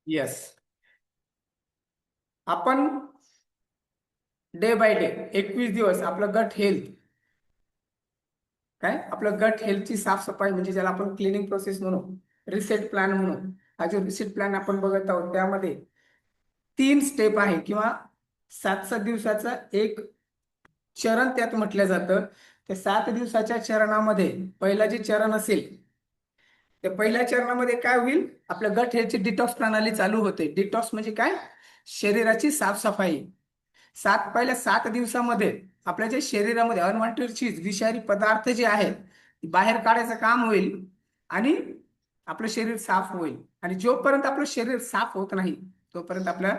Yes. आपण day by day 21 दिवस आपलं गट हेल्थ, काय आपलं गट हेल्थची साफसफाई म्हणजे ज्याला आपण क्लिनिंग प्रोसेस म्हणू, रिसेट प्लॅन म्हणू. हा जो रिसेट प्लॅन आपण बघत आहोत त्यामध्ये 3 स्टेप आहे किंवा 7 दिवसाचा एक चरण त्यात म्हटलं जातं. त्या 7 दिवसाच्या चरणामध्ये पहिला जे चरण असेल, त्या पहिल्या चरणामध्ये काय होईल, आपल्या गट हेल्थची डिटॉक्स प्रणाली चालू होते. डिटॉक्स म्हणजे काय, शरीराची साफसफाई. पहिल्या 7 दिवसामध्ये आपल्या जे शरीरामध्ये अनवॉन्टेड चीज, विषारी पदार्थ जे आहेत ते बाहेर काढायचं काम होईल आणि आपलं शरीर साफ होईल. आणि जोपर्यंत आपलं शरीर साफ होत नाही तोपर्यंत आपल्या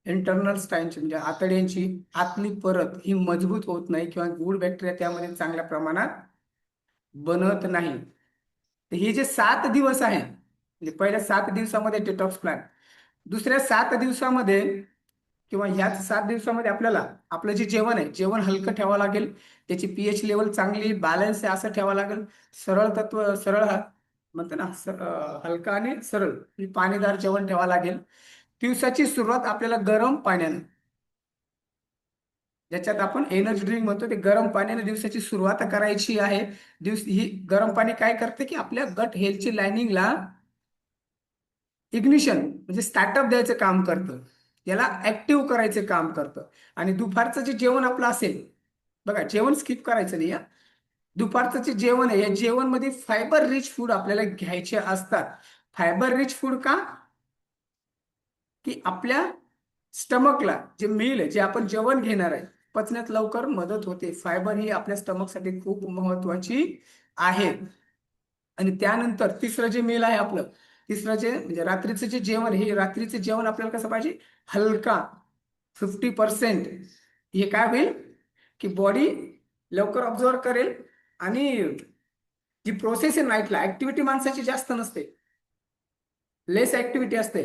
इंटरनल स्टाईनची म्हणजे आतड्यांची आतली परत ही मजबूत होत नाही किंवा गुड बॅक्टेरिया त्यामध्ये चांगल्या प्रमाणात बनत नाही. तर हे जे 7 दिवस आहे म्हणजे पहिल्या 7 दिवसामध्ये डिटॉक्स प्लॅन, दुसऱ्या 7 दिवसामध्ये किंवा ह्याच 7 दिवसामध्ये आपल्याला आपलं जे जेवण आहे जेवण हलकं ठेवावं लागेल. त्याची पीएच लेवल चांगली बॅलन्स आहे असं ठेवावं लागेल. सरळ तत्व सरळ म्हणतो ना, हलका आणि सरळ ही पाणीदार जेवण ठेवावं लागेल. दिवसाची सुरुवात आपल्याला गरम पाण्याने, ज्याच्यात आपण एनर्जी ड्रिंक म्हणतो, ते गरम पाण्याने दिवसाची सुरुवात करायची आहे. ही गरम पाणी काय करते की आपल्या गट हेल्थची लाइनिंगला इग्निशन म्हणजे स्टार्टअप द्यायचं काम करतं, याला ऍक्टिव्ह करायचं काम करतं. आणि दुपारचं जे जेवण आपलं असेल, बघा जेवण स्किप करायचं नाही. दुपारचं जे जेवण आहे या जेवणमध्ये फायबर रिच फूड आपल्याला घ्यायचे असतात. फायबर रिच फूड का, की आपल्या स्टमकला जे मील आहे, जे आपण जेवण घेणार आहे, पचण्यात लवकर मदत होते. फायबर ही आपल्या स्टमकसाठी खूप महत्वाची आहे. आणि त्यानंतर तिसरं जे मील आहे आपलं, तिसरं जे म्हणजे रात्रीचं जे जेवण, हे रात्रीचं जेवण आपल्याला कसं पाहिजे, हलका 50%. हे काय होईल की बॉडी लवकर ऑब्झर्व करेल आणि जी प्रोसेस आहे नाईटला ऍक्टिव्हिटी माणसाची जास्त नसते, लेस ऍक्टिव्हिटी असते.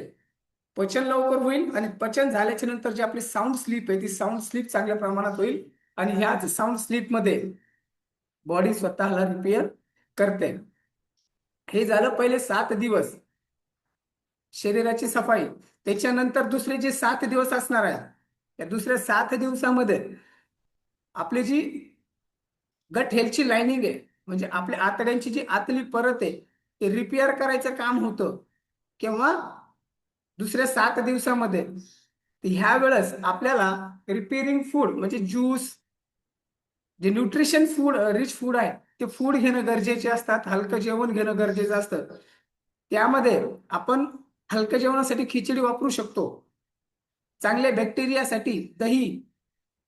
पचन लवकर होईल आणि पचन झाल्याच्या नंतर जी आपली साऊंड स्लीप आहे ती साऊंड स्लीप चांगल्या प्रमाणात होईल. आणि ह्याच साऊंड स्लीपमध्ये बॉडी स्वतःला रिपेअर करते. हे झालं पहिले 7 दिवस शरीराची सफाई. त्याच्यानंतर दुसरे जे 7 दिवस असणार आहे, त्या दुसऱ्या 7 दिवसामध्ये आपली जी गट हेल्थची लाइनिंग आहे म्हणजे आपल्या आतड्यांची जी आतली परत आहे ते रिपेअर करायचं काम होतं. किंवा दुसऱ्या 7 दिवसामध्ये ह्या वेळेस आपल्याला रिपेअरिंग फूड म्हणजे ज्यूस, जे न्यूट्रिशन फूड रिच फूड आहे ते फूड घेणं गरजेचे असतात. हलकं जेवण घेणं गरजेचं असतं. त्यामध्ये आपण हलक्या जेवणासाठी खिचडी वापरू शकतो. चांगल्या बॅक्टेरियासाठी दही,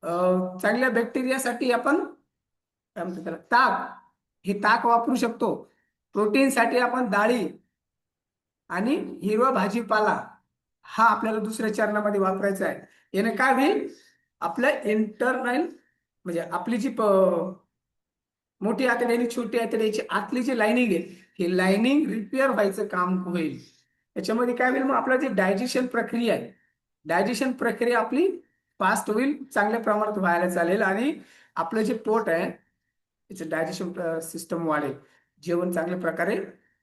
चांगल्या बॅक्टेरियासाठी आपण काय म्हणतो त्याला, ताक, हे ताक वापरू शकतो. प्रोटीनसाठी आपण डाळी आणि हिरवा भाजीपाला हा आपल्याला दुसऱ्या चरणामध्ये वापरायचा आहे. याने काय होईल, आपलं इंटरनल म्हणजे आपली जी मोठी आतडी आणि छोटी आतड्याची आतली जी लाइनिंग आहे ही लाइनिंग रिपेअर व्हायचं काम होईल. याच्यामध्ये काय होईल, मग आपलं जे डायजेशन प्रक्रिया आहे, डायजेशन प्रक्रिया आपली फास्ट होईल, चांगल्या प्रमाणात व्हायला चालेल. आणि आपलं जे पोट आहे त्याचं डायजेशन सिस्टम वाढेल. जेवण चांगल्या प्रकारे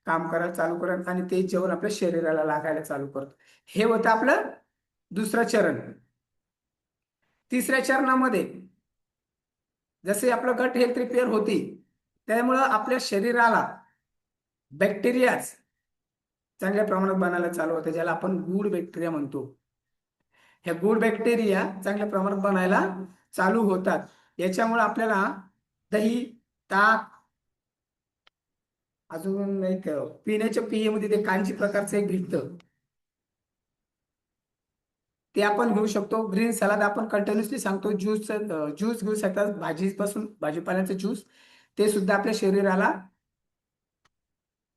काम करायला चालू करेल आणि ते जेवण आपल्या शरीराला लागायला चालू करतं. हे होतं आपलं दुसरं चरण. तिसऱ्या चरणामध्ये जसे आपलं गट हेल्थ रिपेअर होती त्यामुळं आपल्या शरीराला बॅक्टेरियाज चांगल्या प्रमाणात बनायला चालू होते, ज्याला आपण गुड बॅक्टेरिया म्हणतो. ह्या गुड बॅक्टेरिया चांगल्या प्रमाणात बनायला चालू होतात. याच्यामुळे आपल्याला दही, ताक, अजून एक पिण्याच्या पेयमध्ये ते कांची प्रकारचं एक भेटतं ते आपण घेऊ शकतो. ग्रीन सलाद आपण कंटिन्युअसली सांगतो, ज्यूस ज्यूस घेऊ शकतात भाजीपासून, भाजीपाल्याचं ज्यूस, ते सुद्धा आपल्या शरीराला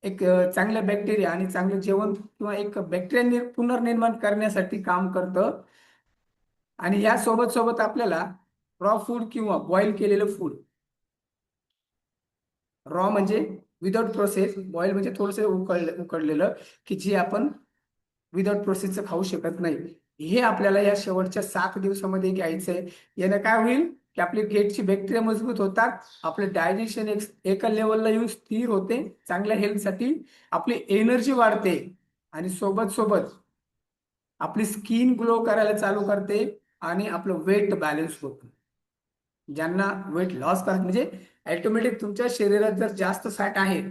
एक चांगल्या बॅक्टेरिया आणि चांगलं जेवण किंवा एक बॅक्टेरिया पुनर्निर्माण करण्यासाठी काम करतं. आणि या सोबत सोबत आपल्याला रॉ फूड किंवा बॉईल केलेलं फूड, रॉ म्हणजे विदाउट प्रोसेस, बॉईल म्हणजे थोडंसं उकडलेलं, की जे आपण विदाउट प्रोसेसचं खाऊ शकत नाही, हे आपल्याला या शेवटच्या 7 दिवसामध्ये घ्यायचंय. यानं काय होईल की आपली गेटची बॅक्टेरिया मजबूत होतात, आपलं डायजेशन एका लेवलला येऊन स्थिर होते, चांगल्या हेल्थसाठी आपली एनर्जी वाढते. आणि सोबत सोबत आपली स्किन ग्लो करायला चालू करते आणि आपलं वेट बॅलन्स होतं. ज्यांना वेट लॉस करायचं म्हणजे ऑटोमॅटिक तुमच्या शरीरात जर जास्त फॅट आहे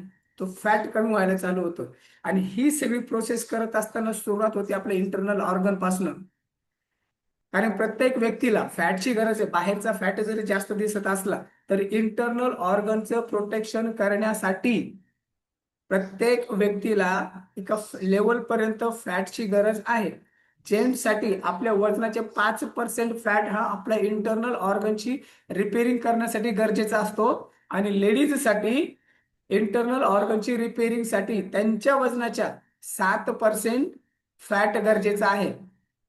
तो फॅट कमी व्हायला चालू होतो. आणि ही सगळी प्रोसेस करत असताना सुरुवात होते आपल्या इंटरनल ऑर्गन पासून. कारण प्रत्येक व्यक्तीला फॅटची गरज आहे. बाहेरचा फॅट जरी जास्त दिसत असला तरी इंटरनल ऑर्गनचं प्रोटेक्शन करण्यासाठी प्रत्येक व्यक्तीला एका लेवल पर्यंत फॅटची गरज आहे. जेंट्ससाठी आपल्या वजनाचे 5% फॅट हा आपल्या इंटरनल ऑर्गनची रिपेअरिंग करण्यासाठी गरजेचा असतो. आणि लेडीजसाठी इंटरनल ऑर्गनची रिपेअरिंगसाठी त्यांच्या वजनाच्या 7% फॅट गरजेचा आहे.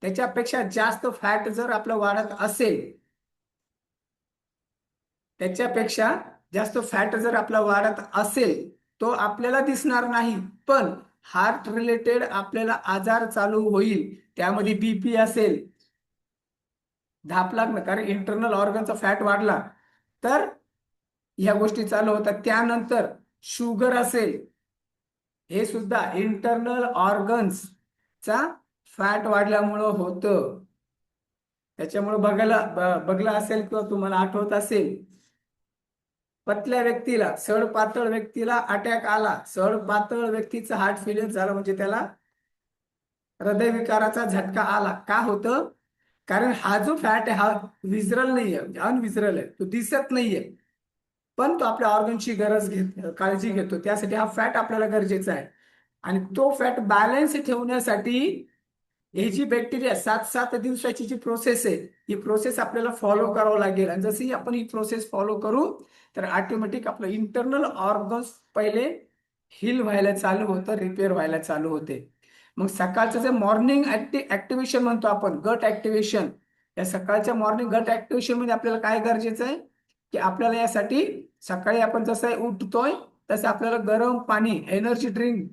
त्याच्यापेक्षा जास्त फॅट जर आपलं वाढत असेल, त्याच्यापेक्षा जास्त फॅट जर आपला वाढत असेल तो आपल्याला दिसणार नाही, पण हार्ट रिलेटेड आपल्याला आजार चालू होईल. त्यामध्ये बीपी असेल, धाप लागणं, कारण इंटरनल ऑर्गनचा फॅट वाढला तर ह्या गोष्टी चालू होतात. त्यानंतर शुगर असेल, हे सुद्धा इंटरनल ऑर्गन्सचा फॅट वाढल्यामुळं होतं. त्याच्यामुळे बघला असेल किंवा तुम्हाला आठवत असेल, पतल्या व्यक्तीला सड पातळ व्यक्तीला अटॅक आला, सड पातळ व्यक्तीचं हार्ट फेल्युअर झालं म्हणजे त्याला हृदयविकाराचा झटका आला. का होतं? कारण हा जो फॅट आहे हा विजरल नाहीये, अनविजरल आहे, तो दिसत नाहीये, पण तो आपल्या ऑर्गनची काळजी घेतो. त्यासाठी हा फॅट आपल्याला गरजेचा आहे. आणि तो फॅट बॅलन्स ठेवण्यासाठी ही जी बॅक्टेरिया 7 दिवसाची जी प्रोसेस आहे, ही प्रोसेस आपल्याला फॉलो करावं लागेल. आणि जशी आपण ही प्रोसेस फॉलो करू तर ऑटोमॅटिक आपलं इंटरनल ऑर्गन्स पहिले हील व्हायला चालू होतं, रिपेअर व्हायला चालू होते. मग सकाळचं जे मॉर्निंग ऍक्टिव्हेशन म्हणतो आपण, गट ऍक्टिव्हेशन, या सकाळच्या मॉर्निंग गट ऍक्टिव्हेशन मध्ये आपल्याला काय गरजेचं आहे की आपल्याला यासाठी सकाळी आपण जसं उठतोय तसं आपल्याला गरम पाणी, एनर्जी ड्रिंक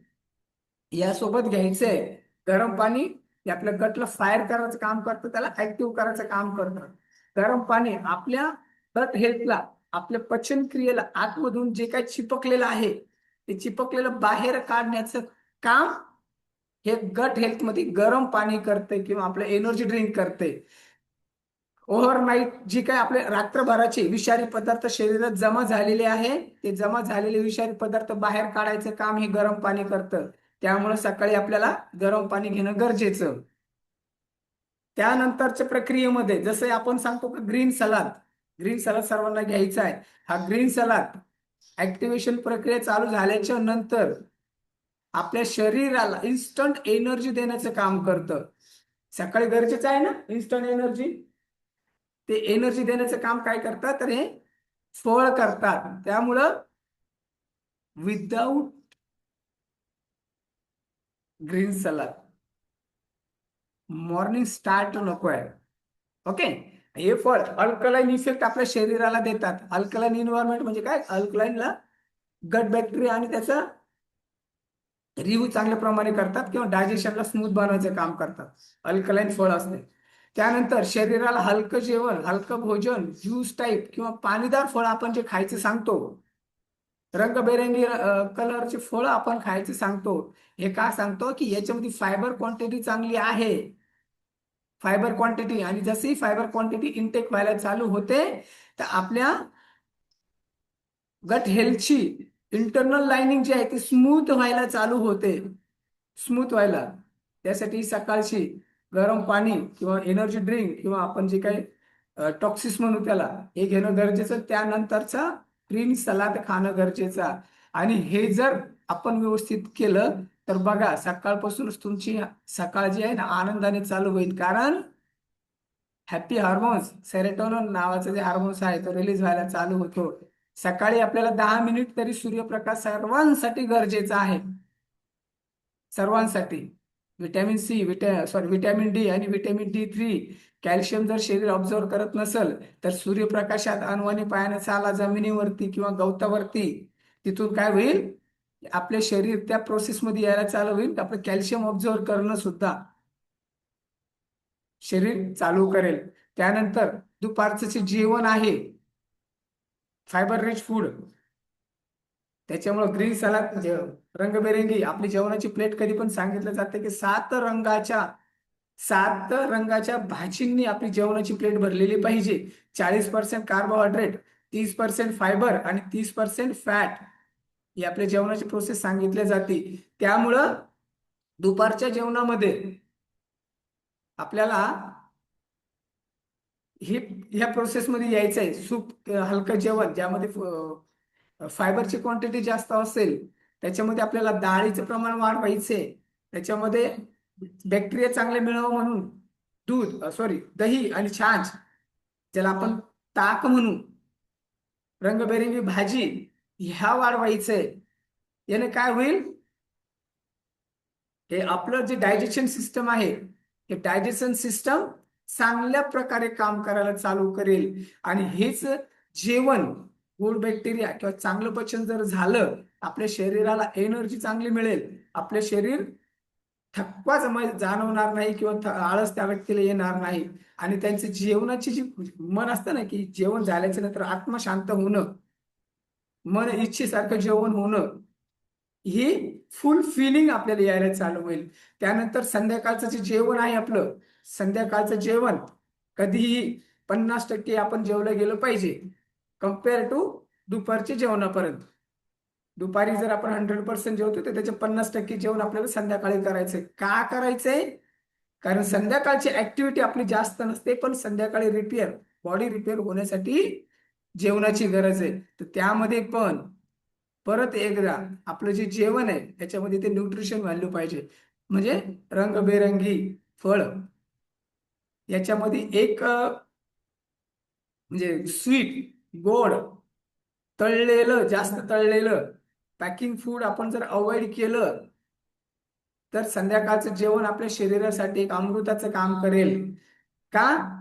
यासोबत घ्यायचंय. गरम पाणी हे आपल्या गटला फायर करायचं काम करतं, त्याला ऍक्टिव्ह करायचं काम करतं. गरम पाणी आपल्या गट हेल्थला, आपल्या पचन क्रियेला आतमधून जे काही चिपकलेलं आहे ते चिपकलेलं बाहेर काढण्याचं काम हे गट हेल्थ मध्ये गरम पाणी करते किंवा आपलं एनर्जी ड्रिंक करते. ओव्हरनाईट जी काय आपले रात्रभराचे विषारी पदार्थ शरीरात जमा झालेले आहे ते जमा झालेले विषारी पदार्थ बाहेर काढायचं काम हे गरम पाणी करतं. त्यामुळे सकाळी आपल्याला गरम पाणी घेणं गरजेचं. त्यानंतरच्या प्रक्रियेमध्ये जसं आपण सांगतो की ग्रीन सलाद, ग्रीन सलाद सर्वांना घ्यायचा आहे. हा ग्रीन सलाद ऍक्टिव्हेशन प्रक्रिया चालू झाल्याच्या नंतर आपल्या शरीराला इन्स्टंट एनर्जी देण्याचं काम करतं. सकाळी गरजेचं आहे ना इन्स्टंट एनर्जी, ते एनर्जी देण्याचं काम काय करतात तर हे फळ करतात. त्यामुळं without green salad morning start नको आहे. ओके. हे फळ अल्कलाइन इफेक्ट आपल्या शरीराला देतात. अल्कलाइन इन्व्हायरमेंट म्हणजे काय, अल्कलाइनला गट बॅक्टेरिया आणि त्याचा रिव्ह्यू चांगल्या प्रमाणे करतात किंवा डायजेशनला स्मूथ बनवायचं काम करतात अल्कलाइन फळ असते. त्यानंतर शरीराला हलकं जेवण, हलकं भोजन, ज्यूस टाईप किंवा पाणीदार फळ आपण जे खायचं सांगतो, रंगबेरंगी कलरचे फळ आपण खायचे सांगतो, हे का सांगतो की याच्यामध्ये फायबर क्वांटिटी चांगली आहे. फायबर क्वांटिटी, आणि जशी फायबर क्वांटिटी इनटेक व्हायला चालू होते तर आपल्या गट हेल्थची इंटरनल लाइनिंग जी आहे ती स्मूथ व्हायला चालू होते, स्मूथ व्हायला. त्यासाठी सकाळची गरम पाणी किंवा एनर्जी ड्रिंक किंवा आपण जे काही टॉक्सिस म्हणू त्याला, हे घेणं गरजेचं. त्यानंतरचा ग्रीन सलाद खाणं गरजेचं. आणि हे जर आपण व्यवस्थित केलं तर बघा सकाळपासूनच तुमची सकाळ जी आहे ना आनंदाने चालू होईल. कारण हॅपी हार्मोन्स, सेरोटोनिन नावाचा जे हार्मोन्स आहे तो रिलीज व्हायला चालू होतो. सकाळी आपल्याला 10 मिनिट तरी सूर्यप्रकाश सर्वांसाठी गरजेचा आहे, सर्वांसाठी. विटॅमिन सी, विटॅमिन डी आणि विटॅमिन D3, कॅल्शियम जर शरीर ऑब्झर्व करत नसेल तर सूर्यप्रकाशात अनवाणी पायाने चाला जमिनीवरती किंवा गवतावरती, तिथून काय होईल आपले शरीर त्या प्रोसेसमध्ये यायला चालू होईल. आपलं कॅल्शियम ऑब्झर्व करणं सुद्धा शरीर चालू करेल. त्यानंतर दुपारचं जे जेवण आहे फायबर रिच फूड, त्याच्यामुळे ग्रीन सलाद म्हणजे रंगबेरंगी आपली जेवणाची प्लेट, कधी पण सांगितलं जाते की 7 रंगाच्या 7 रंगाच्या भाजींनी आपली जेवणाची प्लेट भरलेली पाहिजे. 40% कार्बोहायड्रेट, 30% फायबर आणि 30% फॅट ही आपल्या जेवणाची प्रोसेस सांगितल्या जाते. त्यामुळं दुपारच्या जेवणामध्ये आपल्याला हे ह्या प्रोसेसमध्ये यायचं आहे. सूप, हलकं जेवण ज्यामध्ये फायबरची क्वांटिटी जास्त असेल, त्याच्यामध्ये आपल्याला डाळीचं प्रमाण वाढवायचे. त्याच्यामध्ये बॅक्टेरिया चांगले मिळावं म्हणून दूध, दही आणि छाछ, ज्याला आपण ताक म्हणू, रंगबेरंगी भाजी ह्या वाढवायचंय. याने काय होईल, हे आपलं जे डायजेशन सिस्टम आहे, हे डायजेशन सिस्टम चांगल्या प्रकारे काम करायला चालू करेल. आणि हेच जेवण, गुड बॅक्टेरिया किंवा चांगलं पचन जर झालं, आपल्या शरीराला एनर्जी चांगली मिळेल. आपले शरीर थकवा जाणवणार नाही किंवा आळस त्या व्यक्तीला येणार नाही. आणि त्यांचे जेवणाची जी मन असतं ना, की जेवण झाल्याच्या नंतर आत्मा शांत होणं, मन इच्छेसारखं जेवण होणं, ही फुल फिलिंग आपल्याला यायला चालू होईल. त्यानंतर संध्याकाळचं जे जेवण आहे आपलं, संध्याकाळचं जेवण कधीही 50% आपण जेवलं गेलं पाहिजे कम्पेअर टू दुपारच्या जेवणापर्यंत. दुपारी जर आपण 100% जेवतो, तर त्याचे 50% जेवण आपल्याला संध्याकाळी करायचंय. का करायचंय? कारण संध्याकाळची ऍक्टिव्हिटी आपली जास्त नसते, पण संध्याकाळी बॉडी रिपेअर होण्यासाठी जेवणाची गरज आहे. तर त्यामध्ये पण परत एकदा आपलं जे जेवण आहे त्याच्यामध्ये ते न्यूट्रिशन व्हॅल्यू पाहिजे. म्हणजे रंगबेरंगी फळ, याच्यामध्ये एक म्हणजे स्वीट, गोड, तळलेलं, जास्त तळलेलं पॅकिंग फूड आपण जर अवॉइड केलं, तर संध्याकाळचं जेवण आपल्या शरीरासाठी एक अमृताचं काम करेल. का?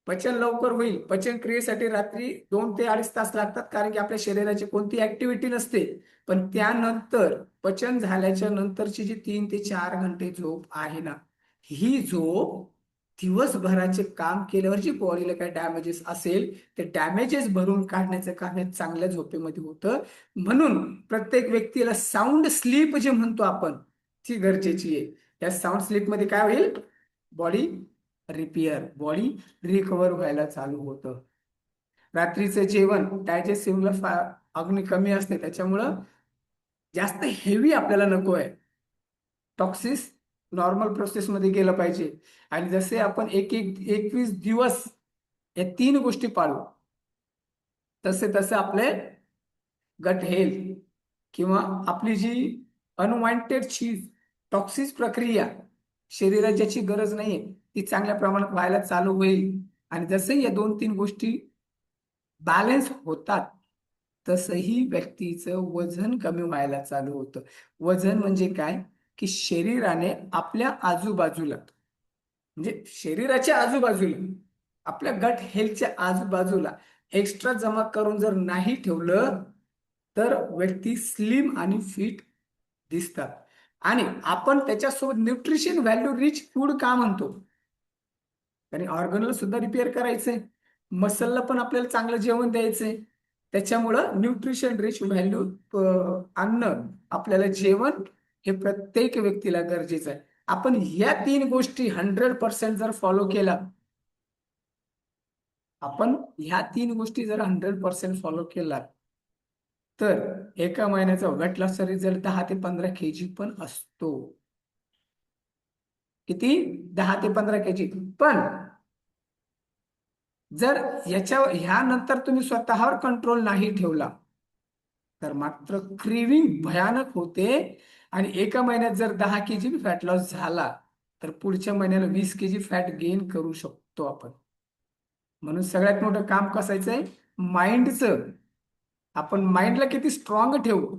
पचन लवकर होईल. पचन क्रियेसाठी रात्री 2 ते 2.5 तास लागतात, कारण की आपल्या शरीराची कोणती ऍक्टिव्हिटी नसते. पण त्यानंतर पचन झाल्याच्या नंतरची जी 3 ते 4 घंटे झोप आहे ना, ही झोप दिवसभराचे काम केल्यावर जी बॉडीला काही डॅमेजेस असेल, ते डॅमेजेस भरून काढण्याचं काम हे चांगल्या झोपेमध्ये होतं. म्हणून प्रत्येक व्यक्तीला साऊंड स्लीप जे म्हणतो आपण, ती गरजेची आहे. या साऊंड स्लीप मध्ये काय होईल, बॉडी रिकवर व्हायला चालू होतं. रात्रीचं जेवण डायजेस्टिव्हला अग्नी कमी असते, त्याच्यामुळं जास्त हेवी आपल्याला नको आहे. टॉक्सिस नॉर्मल प्रोसेसमध्ये गेलं पाहिजे. आणि जसे आपण 21 दिवस या 3 गोष्टी पाळू, तसे तसे आपले गट हेल्थ किंवा आपली जी अनवॉन्टेड चीज, टॉक्सिस प्रक्रिया, शरीरात ज्याची गरज नाहीये, ती चांगल्या प्रमाणात व्हायला चालू होईल. आणि जसे या 2-3 गोष्टी बॅलन्स होतात, तसंही व्यक्तीचं वजन कमी व्हायला चालू होतं. वजन म्हणजे काय, की शरीराने आपल्या आजूबाजूला, म्हणजे शरीराच्या आजूबाजूला, आपल्या गट हेल्थच्या आजूबाजूला एक्स्ट्रा जमा करून जर नाही ठेवलं, तर व्यक्ती स्लिम आणि फिट दिसतात. आणि आपण त्याच्यासोबत न्यूट्रिशन व्हॅल्यू रिच फूड का म्हणतो, आणि ऑर्गनला सुद्धा रिपेअर करायचंय, मसलला पण आपल्याला चांगलं जेवण द्यायचंय. त्याच्यामुळं न्यूट्रिशन रिच व्हॅल्यू अन्न, आपल्याला जेवण हे प्रत्येक व्यक्तीला गरजेचं आहे. आपण ह्या 3 गोष्टी 100% जर फॉलो केला, आपण ह्या 3 गोष्टी जर 100% फॉलो केला, तर एका महिन्याचा वेट लॉसचा रिझल्ट 10 ते 15 kg पण असतो. किती? 10 ते 15 kg. पण जर ह्यानंतर तुम्ही स्वतःवर कंट्रोल नाही ठेवला, तर मात्र क्रेविंग भयानक होते. आणि एका महिन्यात जर 10 kg फॅट लॉस झाला, तर पुढच्या महिन्याला 20 kg फॅट गेन करू शकतो आपण. म्हणून सगळ्यात मोठं काम कसायचंय, माइंडचं. आपण माइंडला किती स्ट्रॉंग ठेवू,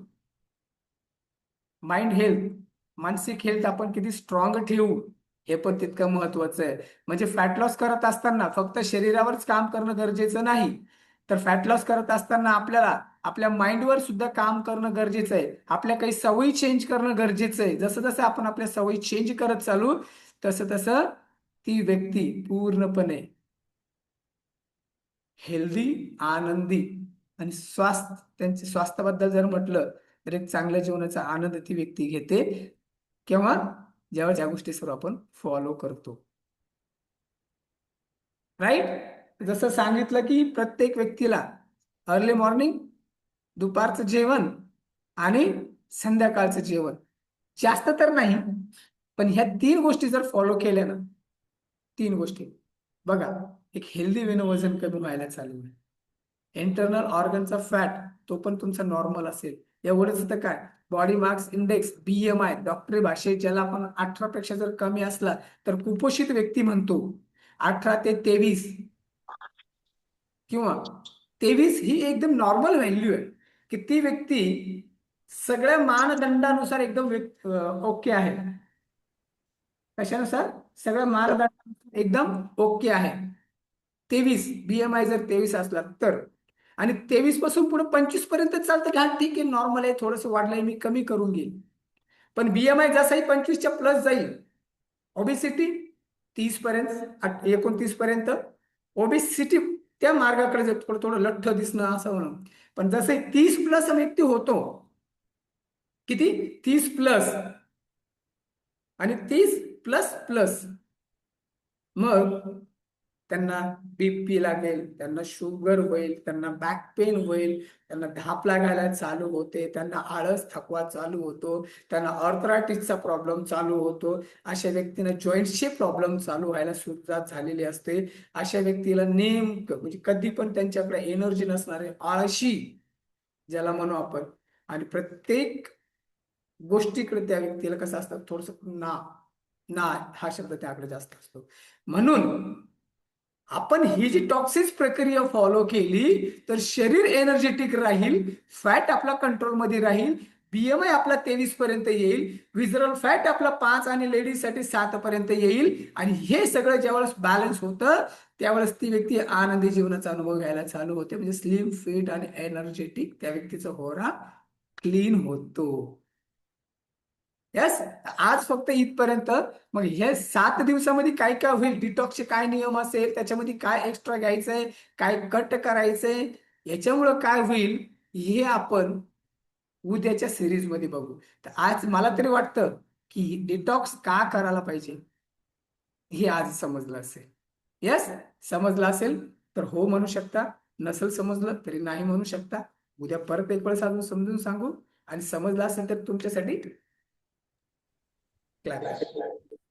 माइंड हेल्थ, मानसिक हेल्थ आपण किती स्ट्रॉंग ठेवू, हे पण तितकं महत्वाचं आहे. म्हणजे फॅट लॉस करत असताना फक्त शरीरावरच काम करणं गरजेचं नाही, तर फॅट लॉस करत असताना आपल्याला आपल्या माइंडवर सुद्धा काम करणं गरजेचं आहे. आपल्या काही सवयी चेंज करणं गरजेचं आहे. जसं जसं आपण आपल्या सवयी चेंज करत चालू, तसं तसं ती व्यक्ती पूर्णपणे हेल्दी, आनंदी आणि त्यांच्या स्वास्थ्याबद्दल जर म्हटलं, तर एक चांगल्या जीवनाचा आनंद ती व्यक्ती घेते. केव्हा? ज्या गोष्टी सर्व आपण फॉलो करतो. राईट. जसं सांगितलं की प्रत्येक व्यक्तीला अर्ली मॉर्निंग, दुपारचं जेवण आणि संध्याकाळचं जेवण, जास्त तर नाही, पण ह्या 3 गोष्टी जर फॉलो केल्या ना, 3 गोष्टी, बघा, एक हेल्दी वेनं वजन कमी व्हायला चालू आहे. इंटरनल ऑर्गनचा फॅट तो पण तुमचा नॉर्मल असेल. एवढंच तर काय, बॉडी मास इंडेक्स BMI डॉक्टरी भाषेत ज्याला आपण 18 पेक्षा जर कमी असला तर कुपोषित व्यक्ती म्हणतो. 18 ते 23 किंवा 23 ही एकदम नॉर्मल व्हॅल्यू आहे, की ती व्यक्ती सगळ्या मानदंडानुसार एकदम ओके आहे. कशानुसार? सगळ्या मानदंडानुसार एकदम ओके आहे. 23 BMI जर 23 असला तर, आणि 23 पासून पुढे 25 पर्यंत चालतं की हा ठीक आहे, नॉर्मल आहे, थोडस वाढलंय, मी कमी करून घेईन. पण BMI जसाही 25च्या प्लस जाईल, ओबेसिटी 30 पर्यंत, 29 पर्यंत ओबेसिटी त्या मार्गाकडे जाईल, थोडं थोडं लठ्ठ दिसणं असं म्हणून. पण जसे 30 प्लस व्यक्ती होतो, किती, 30 प्लस आणि 30 प्लस प्लस, मग त्यांना BP लागेल, त्यांना शुगर होईल, त्यांना बॅक पेन होईल, त्यांना धाप लागायला चालू होते, त्यांना आळस थकवा चालू होतो, त्यांना ऑर्थरायटिसचा प्रॉब्लेम चालू होतो, अशा व्यक्तींना जॉईंटचे प्रॉब्लेम चालू व्हायला सुरुवात झालेली असते. अशा व्यक्तीला नेमकं म्हणजे कधी पण त्यांच्याकडे एनर्जी नसणारे, आळशी ज्याला म्हणू आपण, आणि प्रत्येक गोष्टीकडे त्या व्यक्तीला कसं असतं, थोडस ना ना हा शब्द त्याकडे जास्त असतो. म्हणून आपण ही जी टॉक्सिस प्रक्रिया फॉलो केली तर शरीर एनर्जेटिक राहील, फॅट आपला कंट्रोलमध्ये राहील, BMI आपला 23 पर्यंत येईल, विजरल फॅट आपला 5 आणि लेडीज साठी 7 पर्यंत येईल, आणि हे सगळं ज्यावेळेस बॅलन्स होतं त्यावेळेस ती व्यक्ती आनंदी जीवनाचा अनुभव घ्यायला चालू होते. म्हणजे स्लिम, फिट आणि एनर्जेटिक त्या व्यक्तीचा होरा क्लीन होतो. यस. आज फक्त इथपर्यंत. मग हे 7 दिवसामध्ये काय काय होईल, डिटॉक्सचे काय नियम असेल, त्याच्यामध्ये काय एक्स्ट्रा घ्यायचंय, काय कट करायचंय, याच्यामुळं काय होईल, हे आपण उद्याच्या सिरीज मध्ये बघू. तर आज मला तरी वाटतं की डिटॉक्स का करायला पाहिजे हे आज समजलं असेल. यस. समजलं असेल तर हो म्हणू शकता, नसेल समजलं तरी नाही म्हणू शकता. उद्या परत एक वेळेस अजून समजून सांगू, आणि समजलं असेल तर तुमच्यासाठी क्लास.